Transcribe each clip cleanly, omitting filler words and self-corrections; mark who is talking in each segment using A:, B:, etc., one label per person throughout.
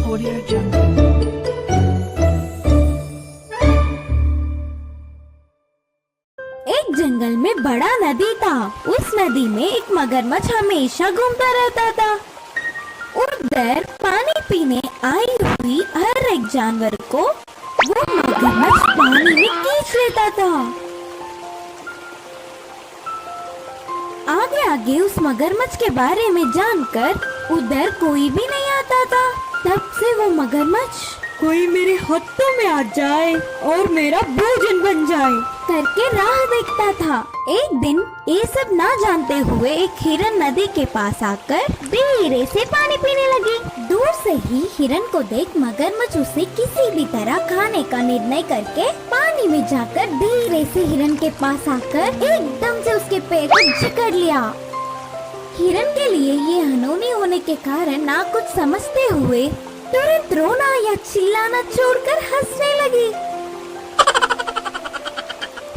A: Audio Jungle।
B: एक जंगल में बड़ा नदी था। उस नदी में एक मगरमच्छ हमेशा घूमता रहता था। उधर पानी पीने आई हुई हर एक जानवर को वो मगरमच्छ पानी में खींच लेता था। आगे आगे उस मगरमच्छ के बारे में जानकर उधर कोई भी नहीं आता था। तब से वो मगरमच्छ
C: कोई मेरे हाथों में आ जाए और मेरा भोजन बन जाए
B: करके राह देखता था। एक दिन ये सब ना जानते हुए एक हिरन नदी के पास आकर धीरे से पानी पीने लगी। दूर से ही हिरन को देख मगरमच्छ उसे किसी भी तरह खाने का निर्णय करके पानी में जाकर धीरे से हिरन के पास आकर एकदम से उसके पैर को जकड़ लिया। हिरन के लिए ये अनहोनी होने के कारण ना कुछ समझते हुए तुरंत रोना या चिल्लाना छोड़कर हंसने लगी।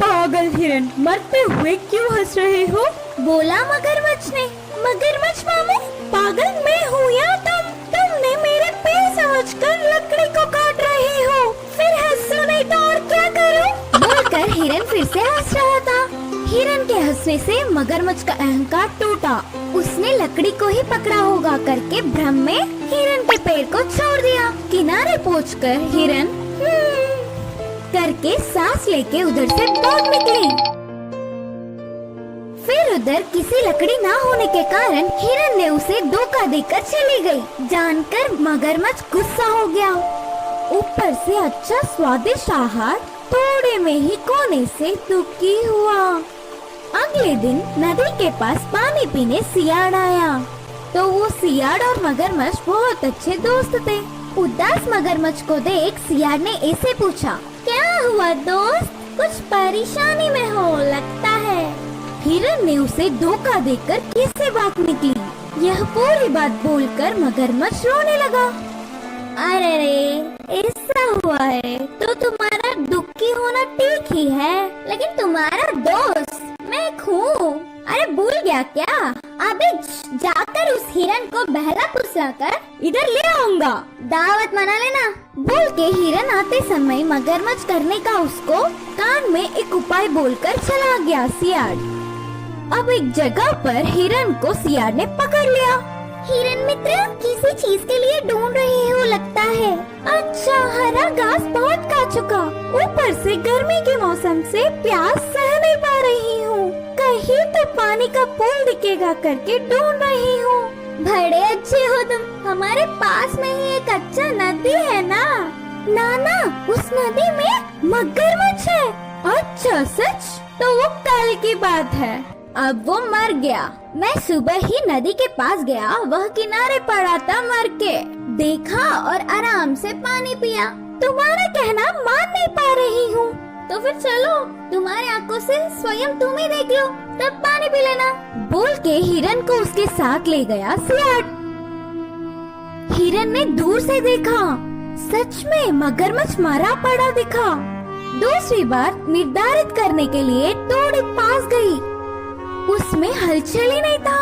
C: पागल हिरन, मरते हुए क्यों हंस रहे हो?
B: बोला मगरमच्छ ने। मगरमच्छ मामू, पागल मैं हूँ या तुमने मेरे पैर समझकर लकड़ी को काट रहे हो। फिर हंसो नहीं तो और क्या करूँ? बोलकर हिरन फिर से हंस रहा था। हिरन के हंसने से मगरमच्छ का अहंकार टूटा। उसने लकड़ी को ही पकड़ा होगा करके भ्रम में हिरन के पैर को छोड़ दिया। किनारे पहुंचकर हिरन करके सांस लेके उधर से भाग निकली। फिर उधर किसी लकड़ी ना होने के कारण हिरन ने उसे धोखा देकर चली गई। जानकर मगरमच्छ गुस्सा हो गया। ऊपर से अच्छा स्वादिष्ट आहार थोड़े में ही खोने से दुखी हुआ। अगले दिन नदी के पास पानी पीने सियाड़ आया। तो वो सियाड़ और मगरमच्छ बहुत अच्छे दोस्त थे। उदास मगरमच्छ को देख सियाड़ ने ऐसे पूछा, क्या हुआ दोस्त, कुछ परेशानी में हो लगता है। हिरन ने उसे धोखा देकर कैसे भाग निकली। यह पूरी बात बोलकर मगरमच्छ रोने लगा। अरे रे, ऐसा हुआ है तो तुम्हारा दुखी होना ठीक ही है, लेकिन तुम्हारा दोस्त मैं हूँ। अरे भूल गया क्या? अबे जाकर उस हिरन को बहला फुसलाकर इधर ले आऊंगा, दावत मना लेना। बोल के हिरन आते समय मगरमच्छ करने का उसको कान में एक उपाय बोलकर चला गया सियाड़। अब एक जगह पर हिरन को सियाड़ ने पकड़ लिया। हिरन मित्र, किसी चीज के लिए ढूंढ रहे हो लगता है। अच्छा, हरा घास बहुत खा चुका, ऊपर से गर्मी के मौसम से प्यास सह नहीं पा रही हूँ। कहीं तो पानी का पूल दिखेगा करके ढूंढ रही हूँ। बड़े अच्छे हो तुम, हमारे पास में ही एक अच्छा नदी है ना। नाना, उस नदी में मगरमच्छ है। अच्छा सच? तो वो कल की बात है। अब वो मर गया। मैं सुबह ही नदी के पास गया, वह किनारे पड़ा था मर के। देखा और आराम से पानी पिया। तुम्हारा कहना मान नहीं पा रही हूँ। तो फिर चलो, तुम्हारी आंखों से स्वयं तुम ही देख लो, तब पानी पी लेना। बोल के हिरन को उसके साथ ले गया सियाड़। हिरन ने दूर से देखा, सच में मगरमच्छ मरा पड़ा दिखा। दूसरी बार निर्धारित करने के लिए थोड़ी पास गई, उसमें हलचल ही नहीं था।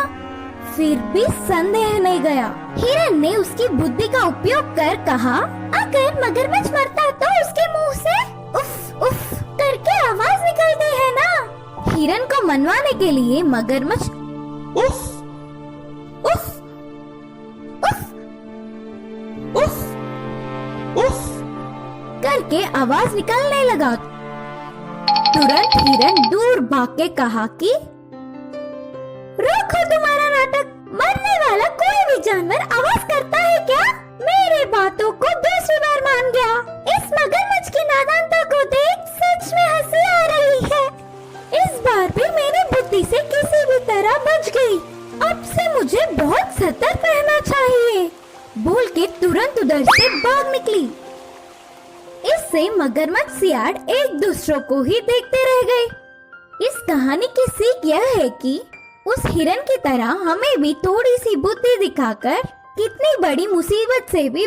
B: फिर भी संदेह नहीं गया। हिरन ने उसकी बुद्धि का उपयोग कर कहा, अगर मगरमच्छ मरता तो उसके मुंह से उफ उफ करके आवाज निकलती है ना। हिरन को मनवाने के लिए मगरमच्छ उफ उफ उफ उफ उफ करके आवाज निकलने लगा। तुरंत हिरन दूर भाग के कहा कि रोको तुम्हारा नाटक, मरने वाला कोई भी जानवर आवाज करता है क्या? मेरे बातों को दूसरी बार मान गया। इस मगरमच्छ की नादानता को देख सच में हंसी आ रही है। इस बार भी मेरी बुद्धि से किसी भी तरह बच गई। अब से मुझे बहुत सतर्क रहना चाहिए। बोल के तुरंत उधर से भाग निकली। इससे मगरमच्छ सियाड़ एक दूसरों को ही देखते रह गए। इस कहानी की सीख यह है कि उस हिरन की तरह हमें भी थोड़ी सी बुद्धि दिखाकर कितनी बड़ी मुसीबत से भी